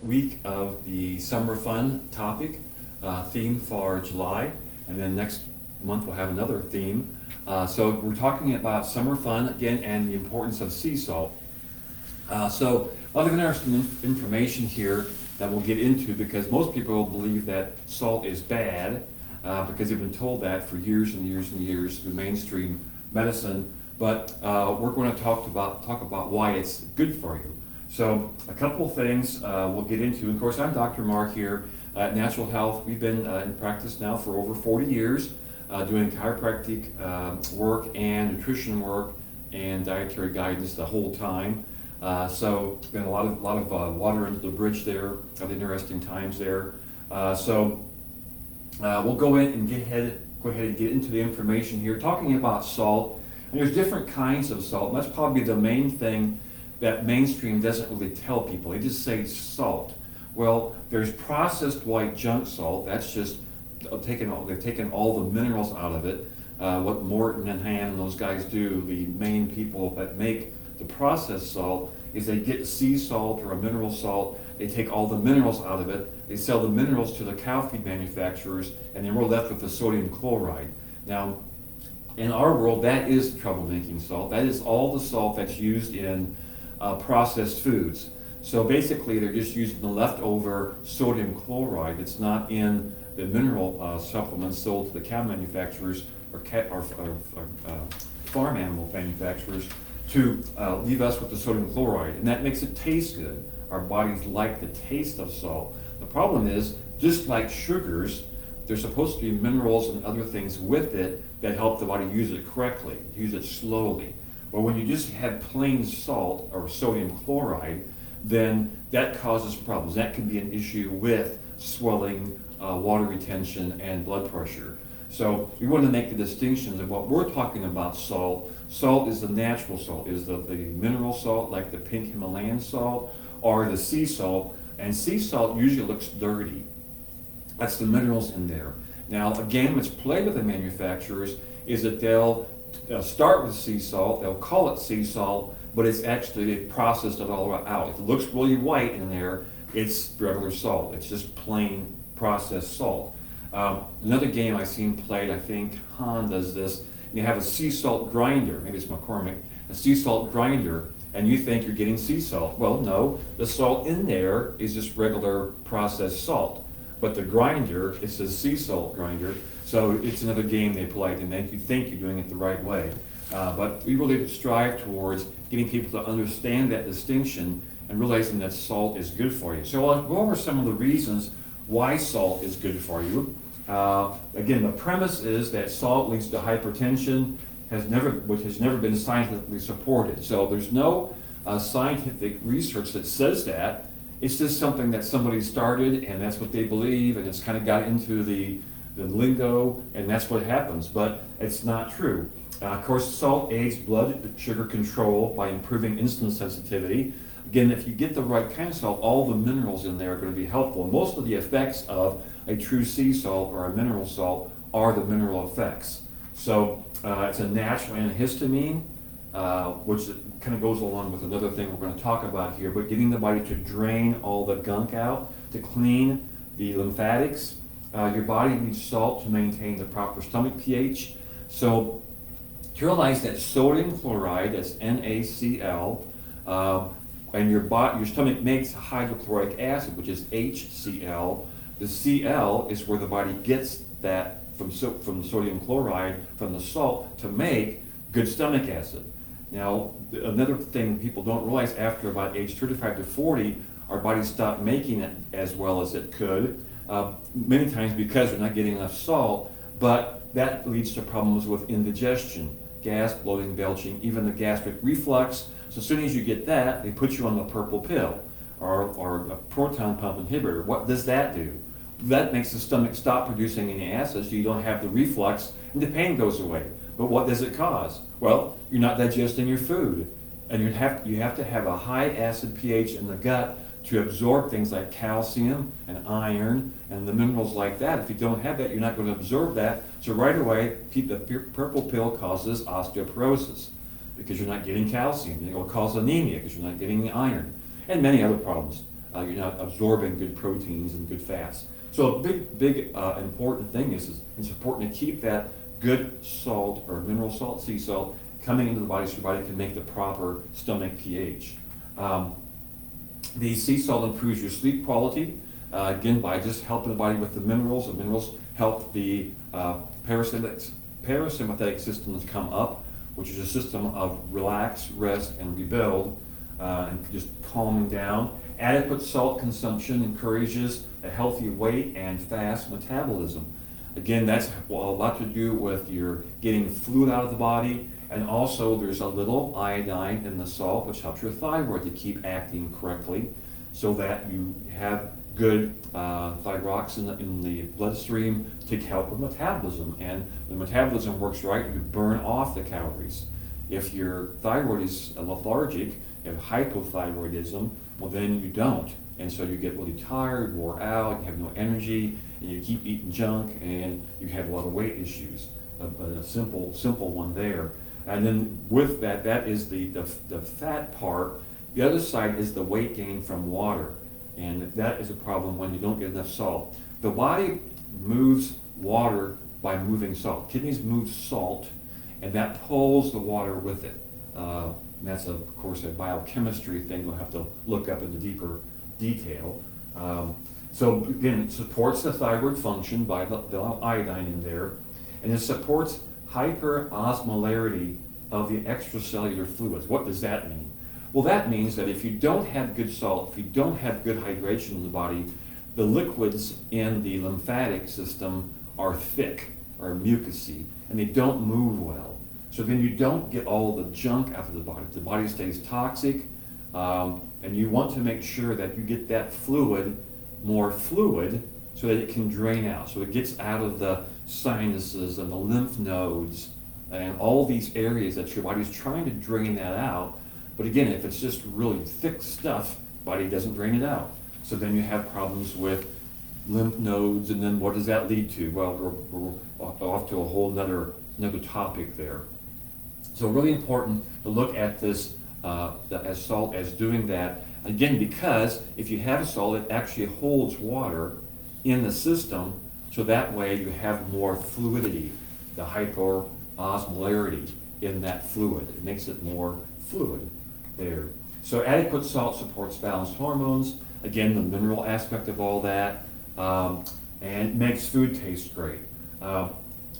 week of the summer fun topic theme for July, and then next month we'll have another theme. So we're talking about summer fun again and the importance of sea salt. So a lot of interesting information here that we'll get into, because most people believe that salt is bad because they've been told that for years and years and years through mainstream medicine. But we're going to talk about why it's good for you. So a couple of things we'll get into. Of course, I'm Dr. Mark here at Natural Health. We've been in practice now for over 40 years, doing chiropractic work and nutrition work and dietary guidance the whole time. So been a lot of water under the bridge there, of interesting times there. So we'll go in and go ahead and get into the information here, talking about salt. And there's different kinds of salt, and that's probably the main thing that mainstream doesn't really tell people. They just say salt. Well, there's processed white junk salt. That's just they've taken all the minerals out of it. What Morton and Ham and those guys do, the main people that make the processed salt, is they get sea salt or a mineral salt. They take all the minerals out of it. They sell the minerals to the cow feed manufacturers, and then we're left with the sodium chloride. Now, in our world, that is troublemaking salt. That is all the salt that's used in processed foods. So basically, they're just using the leftover sodium chloride that's not in the mineral supplements sold to the cow manufacturers or farm animal manufacturers to leave us with the sodium chloride. And that makes it taste good. Our bodies like the taste of salt. The problem is, just like sugars, there's supposed to be minerals and other things with it that help the body use it correctly, use it slowly. Well, when you just have plain salt or sodium chloride, then that causes problems. That can be an issue with swelling, water retention, and blood pressure. So we want to make the distinctions of what we're talking about salt. Salt is the natural salt, is the mineral salt like the pink Himalayan salt or the sea salt. And sea salt usually looks dirty. That's the minerals in there. Now, a game that's played with the manufacturers is that they'll start with sea salt, they'll call it sea salt, but it's actually, they've processed it all out. If it looks really white in there, it's regular salt. It's just plain processed salt. Another game I've seen played, I think Han does this, you have a sea salt grinder, maybe it's McCormick, a sea salt grinder, and you think you're getting sea salt. Well, no, the salt in there is just regular processed salt. But the grinder, it's a sea salt grinder, so it's another game they play to make you think you're doing it the right way. But we really strive towards getting people to understand that distinction and realizing that salt is good for you. So I'll go over some of the reasons why salt is good for you. Again, the premise is that salt leads to hypertension, which has never been scientifically supported. So there's no scientific research that says that. It's just something that somebody started, and that's what they believe, and it's kind of got into the lingo, and that's what happens. But it's not true. Of course, salt aids blood sugar control by improving insulin sensitivity. Again, if you get the right kind of salt, all the minerals in there are going to be helpful. Most of the effects of a true sea salt or a mineral salt are the mineral effects. So it's a natural antihistamine, which kind of goes along with another thing we're going to talk about here, but getting the body to drain all the gunk out, to clean the lymphatics. Your body needs salt to maintain the proper stomach pH. So to realize that sodium chloride, that's NaCl, and your stomach makes hydrochloric acid, which is HCl. The Cl is where the body gets that from the sodium chloride, from the salt, to make good stomach acid. Now, another thing people don't realize, after about age 35 to 40, our bodies stop making it as well as it could, many times because we're not getting enough salt, but that leads to problems with indigestion, gas, bloating, belching, even the gastric reflux. So as soon as you get that, they put you on the purple pill or a proton pump inhibitor. What does that do? That makes the stomach stop producing any acid, so you don't have the reflux, and the pain goes away. But what does it cause? Well, you're not digesting your food, and you have to have a high acid pH in the gut to absorb things like calcium and iron and the minerals like that. If you don't have that, you're not going to absorb that. So right away, the purple pill causes osteoporosis because you're not getting calcium. It will cause anemia because you're not getting the iron, and many other problems. you're not absorbing good proteins and good fats. So a big important thing is it's important to keep that good salt or mineral salt, sea salt, coming into the body so your body can make the proper stomach pH. The sea salt improves your sleep quality, again, by just helping the body with the minerals. The minerals help the parasympathetic system to come up, which is a system of relax, rest, and rebuild, and just calming down. Adequate salt consumption encourages a healthy weight and fast metabolism. Again, that's a lot to do with your getting fluid out of the body, and also there's a little iodine in the salt, which helps your thyroid to keep acting correctly, so that you have good thyroxine in the bloodstream to help with metabolism. And when metabolism works right, you burn off the calories. If your thyroid is lethargic, you have hypothyroidism, well then you don't. And so you get really tired, wore out, you have no energy, and you keep eating junk, and you have a lot of weight issues. A simple one there. And then with that, that is the fat part. The other side is the weight gain from water. And that is a problem when you don't get enough salt. The body moves water by moving salt. Kidneys move salt, and that pulls the water with it. And that's, of course, a biochemistry thing we'll have to look up into deeper detail. So again, it supports the thyroid function by the iodine in there, and it supports hyperosmolarity of the extracellular fluids. What does that mean? Well, that means that if you don't have good salt, if you don't have good hydration in the body, the liquids in the lymphatic system are thick or mucousy, and they don't move well. So then you don't get all the junk out of the body. The body stays toxic, and you want to make sure that you get that fluid more fluid so that it can drain out. So it gets out of the sinuses and the lymph nodes and all these areas that your body's trying to drain that out. But again, if it's just really thick stuff, body doesn't drain it out. So then you have problems with lymph nodes, and then what does that lead to? Well, we're off to a whole another topic there. So really important to look at this as salt as doing that. Again, because if you have salt, it actually holds water in the system, so that way you have more fluidity, the hyperosmolarity in that fluid. It makes it more fluid there. So adequate salt supports balanced hormones, again, the mineral aspect of all that, and makes food taste great. And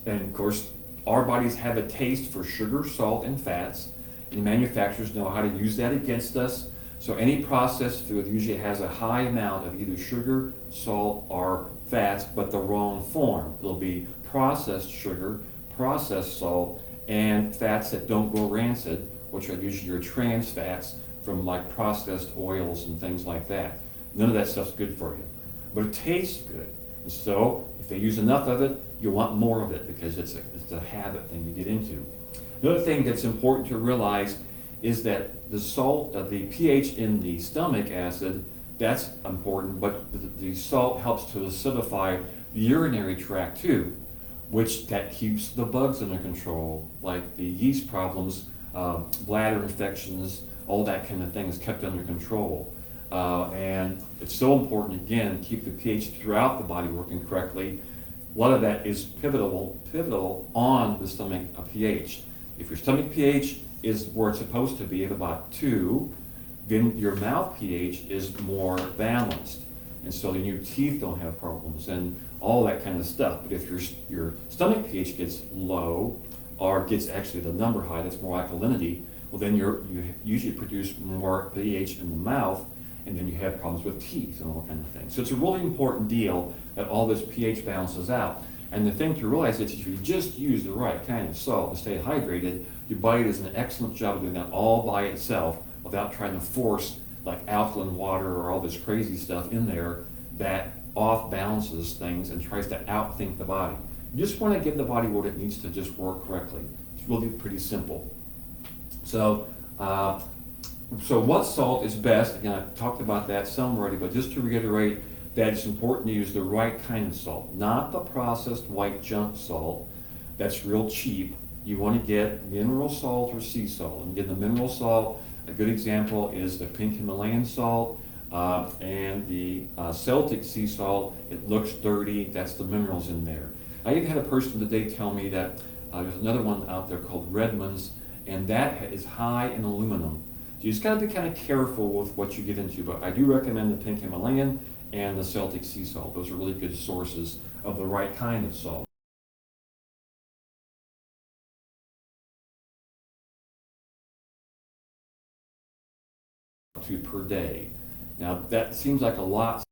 of course, our bodies have a taste for sugar, salt, and fats, and manufacturers know how to use that against us. So any processed food usually has a high amount of either sugar, salt, or fats, but the wrong form. It'll be processed sugar, processed salt, and fats that don't go rancid, which are usually your trans fats from like processed oils and things like that. None of that stuff's good for you, but it tastes good. And so if they use enough of it, you want more of it because it's a habit thing to get into. Another thing that's important to realize is that the salt, the pH in the stomach acid, that's important, but the salt helps to acidify the urinary tract too, which that keeps the bugs under control, like the yeast problems, bladder infections, all that kind of thing is kept under control. And it's so important, again, to keep the pH throughout the body working correctly. A lot of that is pivotal on the stomach pH. If your stomach pH is where it's supposed to be at about 2, then your mouth pH is more balanced. And so then your teeth don't have problems and all that kind of stuff. But if your stomach pH gets low or gets actually the number high, that's more alkalinity, well then you usually produce more pH in the mouth, and then you have problems with teeth and all kind of things. So it's a really important deal that all this pH balances out. And the thing to realize is if you just use the right kind of salt to stay hydrated, your body does an excellent job of doing that all by itself without trying to force like alkaline water or all this crazy stuff in there that off balances things and tries to outthink the body. You just want to give the body what it needs to just work correctly. It's really pretty simple. So what salt is best? Again, I've talked about that some already, but just to reiterate, that it's important to use the right kind of salt, not the processed white junk salt that's real cheap. You want to get mineral salt or sea salt. And again, the mineral salt, a good example is the pink Himalayan salt. And the Celtic sea salt, it looks dirty. That's the minerals in there. I even had a person today tell me that there's another one out there called Redmond's, and that is high in aluminum. So you just got to be kind of careful with what you get into. But I do recommend the pink Himalayan and the Celtic sea salt. Those are really good sources of the right kind of salt. Per day. Now that seems like a lot.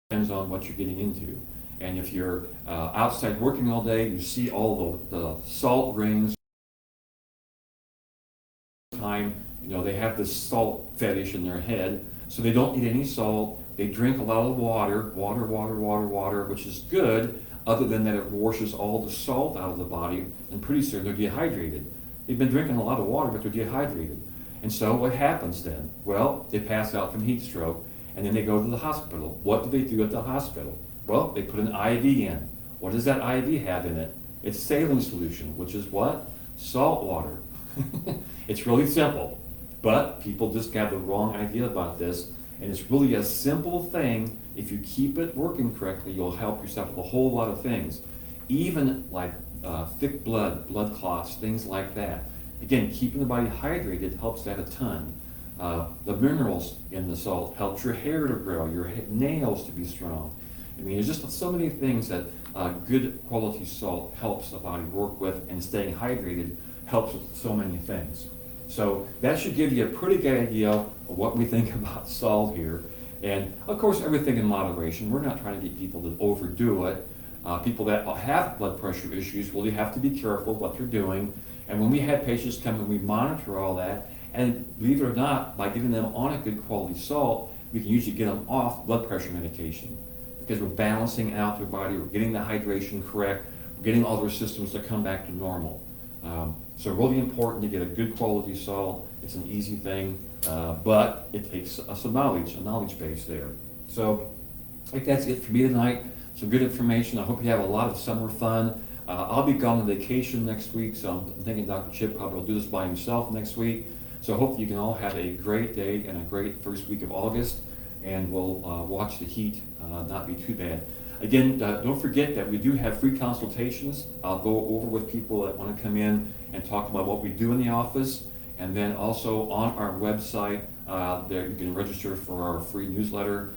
Depends on what you're getting into. And if you're outside working all day, you see all the salt rings. Time, they have this salt fetish in their head, so they don't eat any salt. They drink a lot of water, which is good, other than that it washes all the salt out of the body, and pretty soon they're dehydrated. They've been drinking a lot of water, but they're dehydrated. And so what happens then? Well, they pass out from heat stroke, and then they go to the hospital. What do they do at the hospital? Well, they put an IV in. What does that IV have in it? It's saline solution, which is what? Salt water. It's really simple, but people just have the wrong idea about this, and it's really a simple thing. If you keep it working correctly, you'll help yourself with a whole lot of things, even like thick blood clots, things like that. Again, keeping the body hydrated helps that a ton. The minerals in the salt helps your hair to grow, your nails to be strong. I mean, there's just so many things that good quality salt helps the body work with, and staying hydrated helps with so many things. So that should give you a pretty good idea of what we think about salt here. And of course, everything in moderation. We're not trying to get people to overdo it. People that have blood pressure issues really have to be careful what they're doing. And when we have patients come and we monitor all that, and believe it or not, by getting them on a good quality salt, we can usually get them off blood pressure medication, because we're balancing out their body, we're getting the hydration correct, we're getting all their systems to come back to normal. So really important to get a good quality salt. It's an easy thing, but it takes some knowledge, a knowledge base there. So I think that's it for me tonight. Some good information. I hope you have a lot of summer fun. I'll be gone on vacation next week, so I'm thinking Dr. Chip probably will do this by himself next week. So hopefully you can all have a great day and a great first week of August, and we'll watch the heat not be too bad. Again, don't forget that we do have free consultations. I'll go over with people that want to come in and talk about what we do in the office. And then also on our website, there you can register for our free newsletter.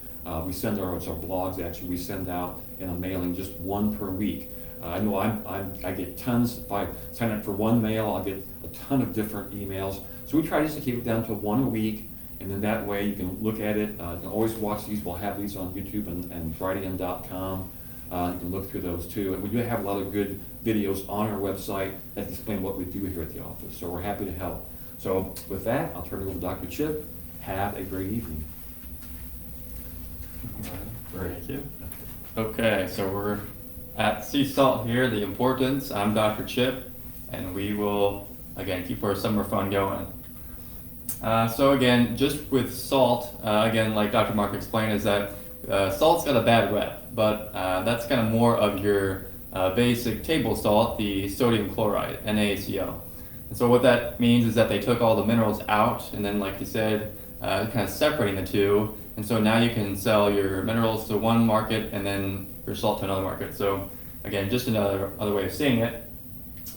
We send it's our blogs actually, we send out in a mailing just one per week. I know I get tons. If I sign up for one mail, I'll get a ton of different emails. So we try just to keep it down to one a week. And then that way you can look at it. You can always watch these. We'll have these on YouTube and FridayIn.com. You can look through those too. And we do have a lot of good videos on our website that explain what we do here at the office. So we're happy to help. So with that, I'll turn it over to Dr. Chip. Have a great evening. Thank you. Okay, so we're at sea salt here, the importance. I'm Dr. Chip, and we will, again, keep our summer fun going. So again, just with salt, again, like Dr. Mark explained, is that salt's got a bad rep, but that's kind of more of your basic table salt, the sodium chloride, NaCl. And so what that means is that they took all the minerals out, and then, like you said, kind of separating the two. And so now you can sell your minerals to one market and then your salt to another market. So again, just another way of saying it.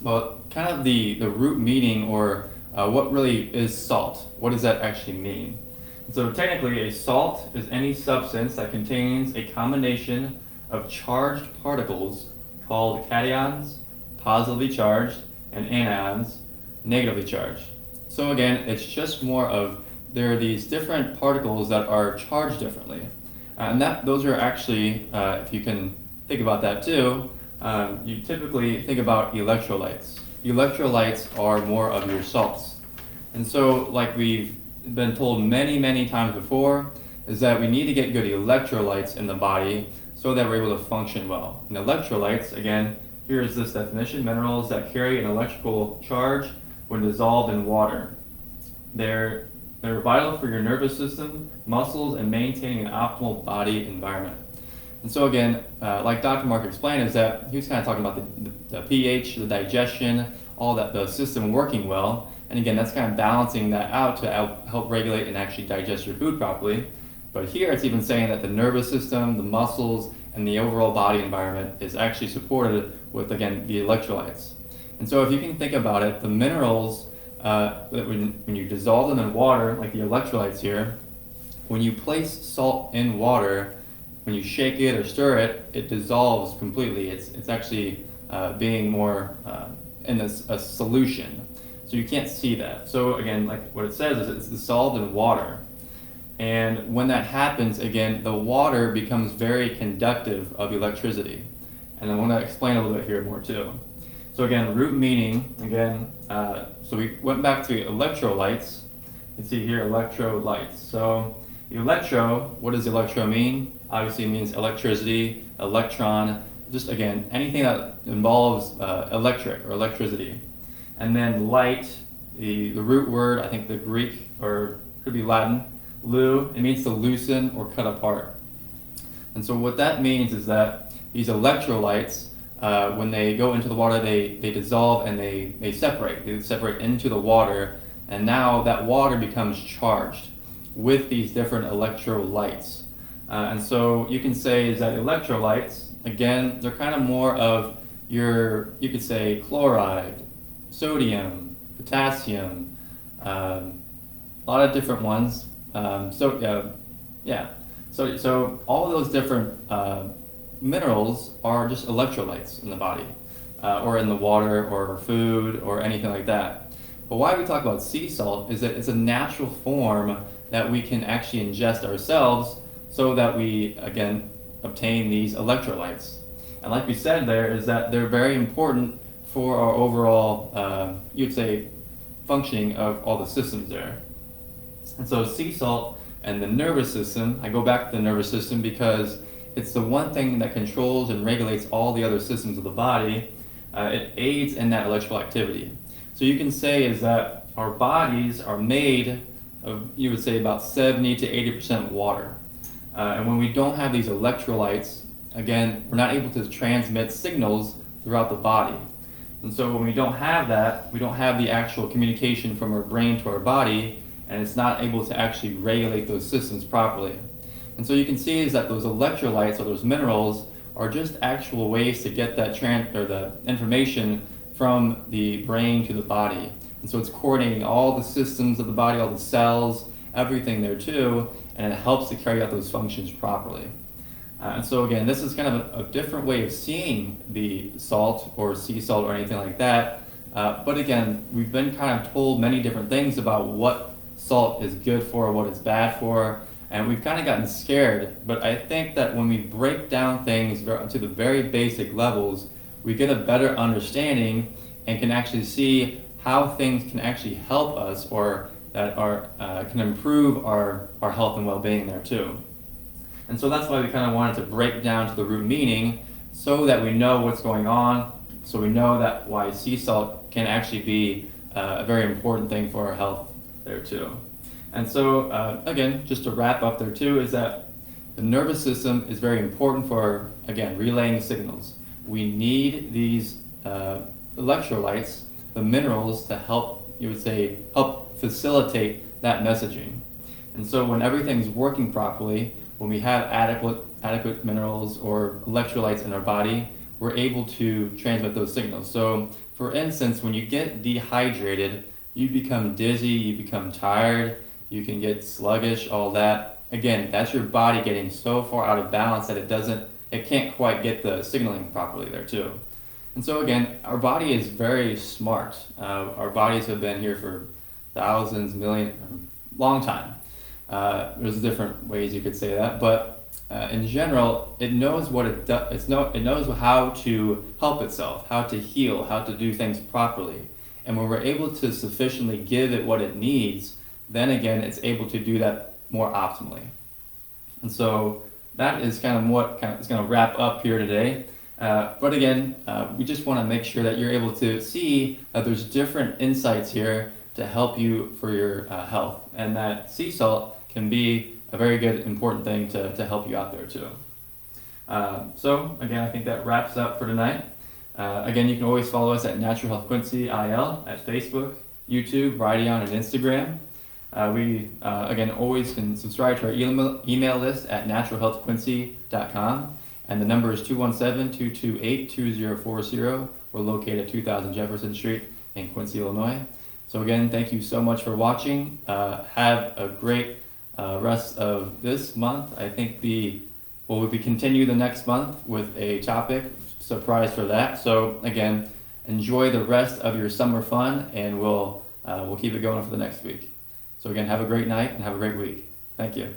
But kind of the root meaning, or what really is salt? What does that actually mean? And so technically, a salt is any substance that contains a combination of charged particles called cations, positively charged, and anions, negatively charged. So again, it's just more of, there are these different particles that are charged differently. And those are actually, if you can think about that too, you typically think about electrolytes. Electrolytes are more of your salts. And so, like we've been told many, many times before, is that we need to get good electrolytes in the body so that we're able to function well. And electrolytes, again, here's this definition: minerals that carry an electrical charge when dissolved in water. They're vital for your nervous system, muscles, and maintaining an optimal body environment. And so again, like Dr. Mark explained, is that he was kind of talking about the pH, the digestion, all that, the system working well. And again, that's kind of balancing that out to help regulate and actually digest your food properly. But here it's even saying that the nervous system, the muscles, and the overall body environment is actually supported with, again, the electrolytes. And so if you can think about it, the minerals, when you dissolve them in water, like the electrolytes here, when you place salt in water, when you shake it or stir it, it dissolves completely. It's actually being more in a solution. So you can't see that. So again, like what it says is it's dissolved in water. And when that happens, again, the water becomes very conductive of electricity. And I want to explain a little bit here more too. So again, root meaning, again, so we went back to electrolytes. You can see here, electrolytes. So electro, what does electro mean? Obviously it means electricity, electron, just again, anything that involves electric or electricity. And then light, the root word, I think the Greek, or could be Latin, loo, it means to loosen or cut apart. And so what that means is that these electrolytes, when they go into the water, they dissolve and they separate. They separate into the water, and now that water becomes charged with these different electrolytes. And so you can say is that electrolytes, again, they're kind of more of your, you could say, chloride, sodium, potassium, a lot of different ones. So all of those different minerals are just electrolytes in the body, or in the water, or food, or anything like that. But why we talk about sea salt is that it's a natural form that we can actually ingest ourselves so that we, again, obtain these electrolytes. And like we said there, is that they're very important for our overall, you'd say, functioning of all the systems there. And so sea salt and the nervous system, I go back to the nervous system because it's the one thing that controls and regulates all the other systems of the body. It aids in that electrical activity. So you can say is that our bodies are made of, you would say, about 70 to 80% water. And when we don't have these electrolytes, again, we're not able to transmit signals throughout the body. And so when we don't have that, we don't have the actual communication from our brain to our body, and it's not able to actually regulate those systems properly. And so you can see is that those electrolytes or those minerals are just actual ways to get that the information from the brain to the body. And so it's coordinating all the systems of the body, all the cells, everything there too, and it helps to carry out those functions properly. And so again, this is kind of a different way of seeing the salt or sea salt or anything like that. But again, we've been kind of told many different things about what salt is good for, what it's bad for, and we've kind of gotten scared. But I think that when we break down things to the very basic levels, we get a better understanding and can actually see how things can actually help us or that can improve our health and well-being there too. And so that's why we kind of wanted to break down to the root meaning so that we know what's going on, so we know that why sea salt can actually be a very important thing for our health there too. And so again, just to wrap up there too, is that the nervous system is very important for, again, relaying signals. We need these electrolytes, the minerals, to help, you would say, help facilitate that messaging. And so when everything's working properly, when we have adequate minerals or electrolytes in our body, we're able to transmit those signals. So for instance, when you get dehydrated, you become dizzy, you become tired, you can get sluggish, all that. Again, that's your body getting so far out of balance that it can't quite get the signaling properly there too. And so again, our body is very smart. Our bodies have been here for thousands, million, long time. There's different ways you could say that, but in general, it knows what it does. It knows how to help itself, how to heal, how to do things properly. And when we're able to sufficiently give it what it needs, then again, it's able to do that more optimally. And so that is kind of what is going to wrap up here today. But again, we just want to make sure that you're able to see that there's different insights here to help you for your health, and that sea salt can be a very good, important thing to help you out there too. So again, I think that wraps up for tonight. Again, you can always follow us at Natural Health Quincy IL at Facebook, YouTube, Brighteon, and Instagram. We again always can subscribe to our email list at naturalhealthquincy.com, and the number is 217-228-2040. We're located at 2000 Jefferson Street in Quincy, Illinois. So again, thank you so much for watching. Have a great rest of this month. I think we'll continue the next month with a topic surprise for that. So again, enjoy the rest of your summer fun, and we'll keep it going for the next week. So again, have a great night and have a great week. Thank you.